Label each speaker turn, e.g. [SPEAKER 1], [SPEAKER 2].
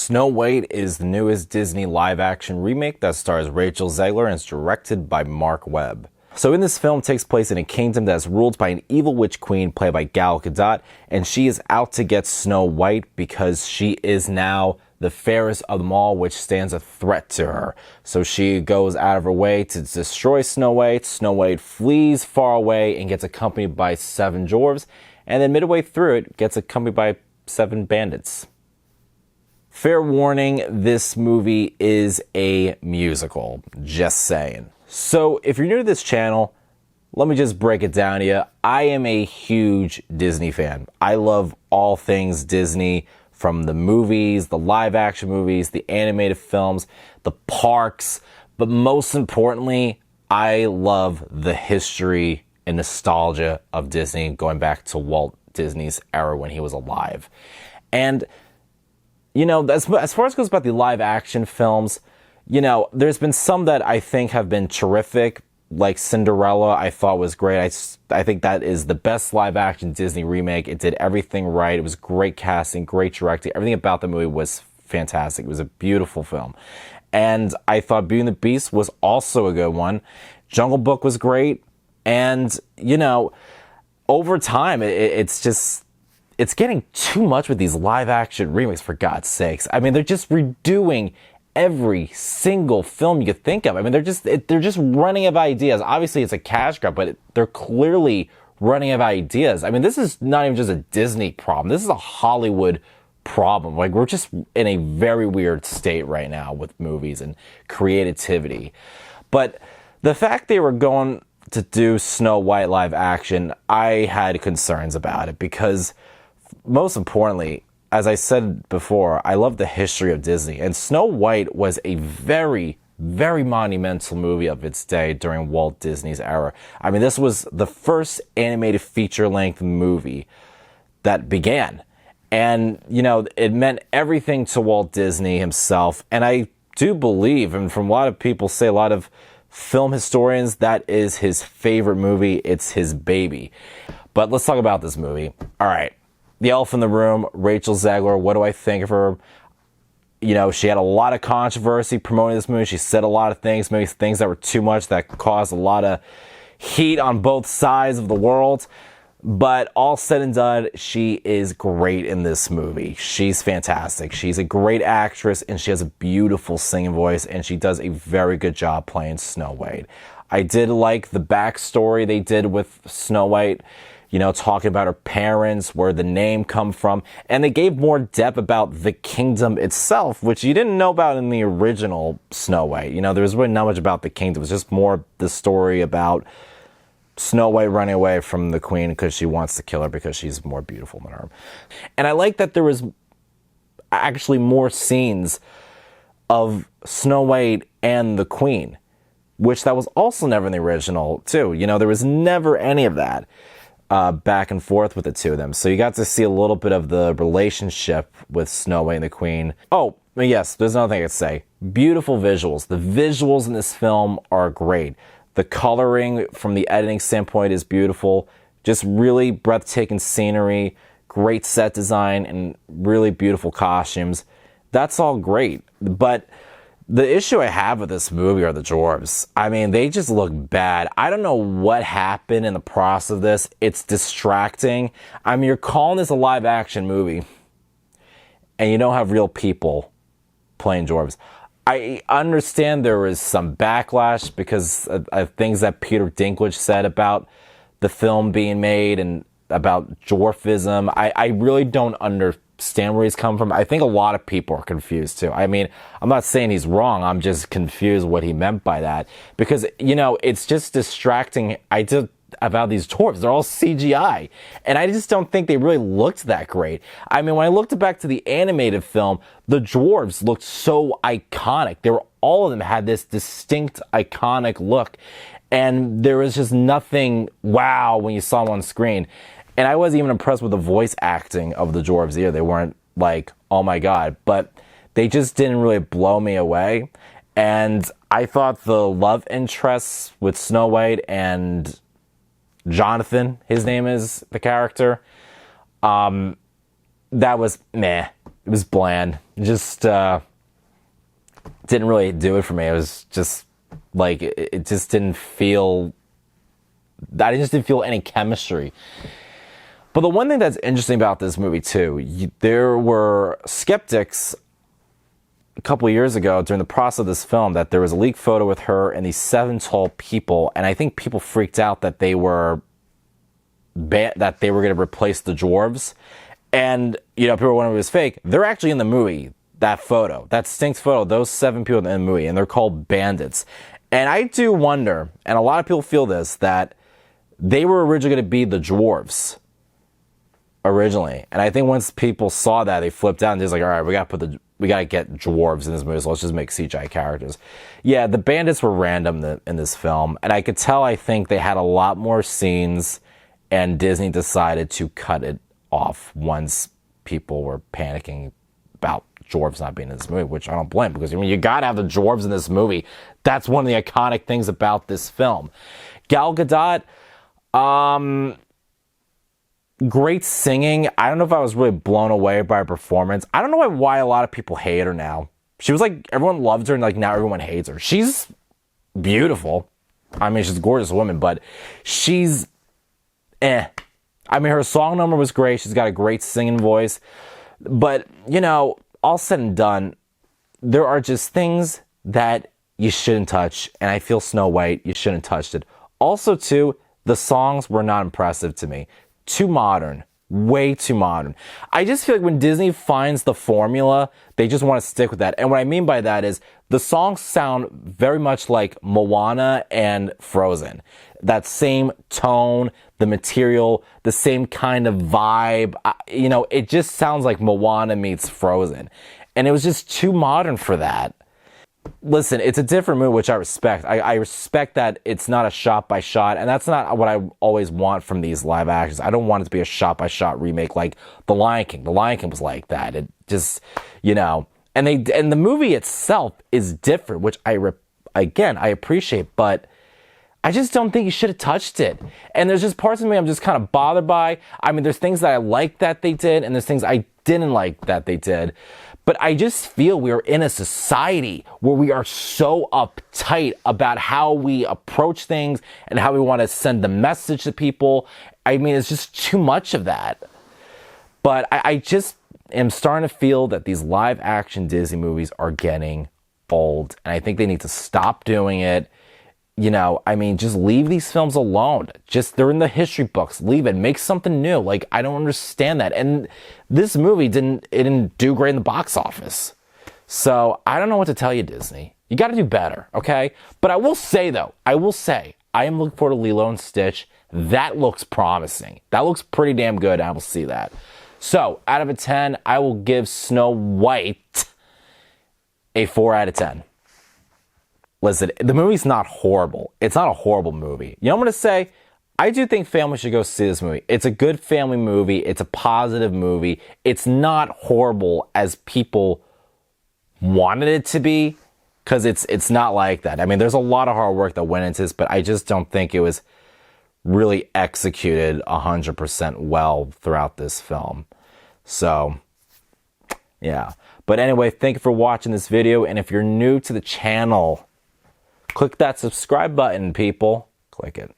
[SPEAKER 1] Snow White is the newest Disney live-action remake that stars Rachel Zegler and is directed by Mark Webb. So in this film, it takes place in a kingdom that is ruled by an evil witch queen played by Gal Gadot, and she is out to get Snow White because she is now the fairest of them all, which stands a threat to her. So she goes out of her way to destroy Snow White. Snow White flees far away and gets accompanied by 7 dwarves, and then midway through it, gets accompanied by 7 bandits. Fair warning, this movie is a musical. Just saying. So if you're new to this channel, let me just break it down to you. I am a huge Disney fan. I love all things Disney, from the movies, the live action movies, the animated films, the parks, but most importantly, I love the history and nostalgia of Disney going back to Walt Disney's era when he was alive. And you know, as far as goes about the live action films, you know, there's been some that I think have been terrific, like Cinderella. I thought was great. I think that is the best live action Disney remake. It did everything right. It was great casting, great directing. Everything about the movie was fantastic. It was a beautiful film. And I thought Beauty and the Beast was also a good one. Jungle Book was great. And, you know, over time, it's getting too much with these live action remakes, for God's sakes. I mean, they're just redoing every single film you could think of. I mean, they're just running out of ideas. Obviously, it's a cash grab, but they're clearly running out of ideas. I mean, this is not even just a Disney problem. This is a Hollywood problem. Like, we're just in a very weird state right now with movies and creativity. But the fact they were going to do Snow White live action, I had concerns about it because, most importantly, as I said before, I love the history of Disney, and Snow White was a very, very monumental movie of its day during Walt Disney's era. I mean, this was the first animated feature-length movie that began, and, you know, it meant everything to Walt Disney himself, and I do believe, and from a lot of people say, a lot of film historians, that is his favorite movie. It's his baby. But let's talk about this movie. All right. The elephant in the room, Rachel Zegler. What do I think of her? You know, she had a lot of controversy promoting this movie. She said a lot of things, maybe things that were too much, that caused a lot of heat on both sides of the world. But all said and done, she is great in this movie. She's fantastic. She's a great actress, and she has a beautiful singing voice, and she does a very good job playing Snow White. I did like the backstory they did with Snow White, you know, talking about her parents, where the name come from, and they gave more depth about the kingdom itself, which you didn't know about in the original Snow White. You know, there was really not much about the kingdom. It was just more the story about Snow White running away from the queen because she wants to kill her because she's more beautiful than her. And I like that there was actually more scenes of Snow White and the queen, which that was also never in the original too. You know, there was never any of that back and forth with the two of them. So you got to see a little bit of the relationship with Snow White and the queen. Oh, yes, there's another thing I'd say. Beautiful visuals. The visuals in this film are great. The coloring from the editing standpoint is beautiful. Just really breathtaking scenery, great set design, and really beautiful costumes. That's all great. But the issue I have with this movie are the dwarves. I mean, they just look bad. I don't know what happened in the process of this. It's distracting. I mean, you're calling this a live action movie, and you don't have real people playing dwarves. I understand there was some backlash because of things that Peter Dinklage said about the film being made and about dwarfism. I really don't understand where he's come from. I think a lot of people are confused too. I mean, I'm not saying he's wrong. I'm just confused what he meant by that because, you know, it's just distracting. About these dwarves. They're all CGI. And I just don't think they really looked that great. I mean, when I looked back to the animated film, the dwarves looked so iconic. All of them had this distinct, iconic look. And there was just nothing wow when you saw them on screen. And I wasn't even impressed with the voice acting of the dwarves either. They weren't like, oh my God. But they just didn't really blow me away. And I thought the love interests with Snow White and Jonathan, his name is the character, that was meh. It was bland. Just didn't really do it for me. It was just like it just didn't feel. I just didn't feel any chemistry. But the one thing that's interesting about this movie too, there were skeptics a couple of years ago during the process of this film that there was a leaked photo with her and these 7 tall people, and I think people freaked out that they were going to replace the dwarves, and people were wondering if it was fake. They're actually in the movie. That photo, that stinks photo, those 7 people in the movie, and they're called bandits. And I do wonder, and a lot of people feel this, that they were originally going to be the dwarves. Originally, and I think once people saw that, they flipped out and just like, all right, we gotta get dwarves in this movie, so let's just make CGI characters. Yeah, the bandits were random in this film, and I could tell. I think they had a lot more scenes, and Disney decided to cut it off once people were panicking about dwarves not being in this movie, which I don't blame, because you gotta have the dwarves in this movie. That's one of the iconic things about this film. Gal Gadot, great singing. I don't know if I was really blown away by her performance. I don't know why a lot of people hate her now. She was like, everyone loves her, and like now everyone hates her. She's beautiful. I mean, she's a gorgeous woman, but she's I mean, her song number was great. She's got a great singing voice. But, all said and done, there are just things that you shouldn't touch. And I feel Snow White, you shouldn't touch it. Also, too, the songs were not impressive to me. Too modern. Way too modern. I just feel like when Disney finds the formula, they just want to stick with that. And what I mean by that is the songs sound very much like Moana and Frozen. That same tone, the material, the same kind of vibe. It just sounds like Moana meets Frozen. And it was just too modern for that. Listen, it's a different movie, which I respect. I respect that it's not a shot by shot, and that's not what I always want from these live actions. I don't want it to be a shot by shot remake like The Lion King. The Lion King was like that. It just, and the movie itself is different, which I appreciate, but I just don't think you should have touched it. And there's just parts of me I'm just kind of bothered by. I mean, there's things that I like that they did, and there's things I didn't like that they did. But I just feel we are in a society where we are so uptight about how we approach things and how we want to send the message to people. I mean, it's just too much of that. But I just am starting to feel that these live action Disney movies are getting old. And I think they need to stop doing it. Just leave these films alone. They're in the history books. Leave it. Make something new. Like, I don't understand that. And this movie didn't do great in the box office. So, I don't know what to tell you, Disney. You got to do better, okay? But I will say, I am looking forward to Lilo and Stitch. That looks promising. That looks pretty damn good. I will see that. So, out of a 10, I will give Snow White a 4 out of 10. Listen, the movie's not horrible. It's not a horrible movie. You know what I'm going to say? I do think families should go see this movie. It's a good family movie. It's a positive movie. It's not horrible as people wanted it to be, because it's not like that. I mean, there's a lot of hard work that went into this, but I just don't think it was really executed 100% well throughout this film. So, yeah. But anyway, thank you for watching this video, and if you're new to the channel, click that subscribe button, people. Click it.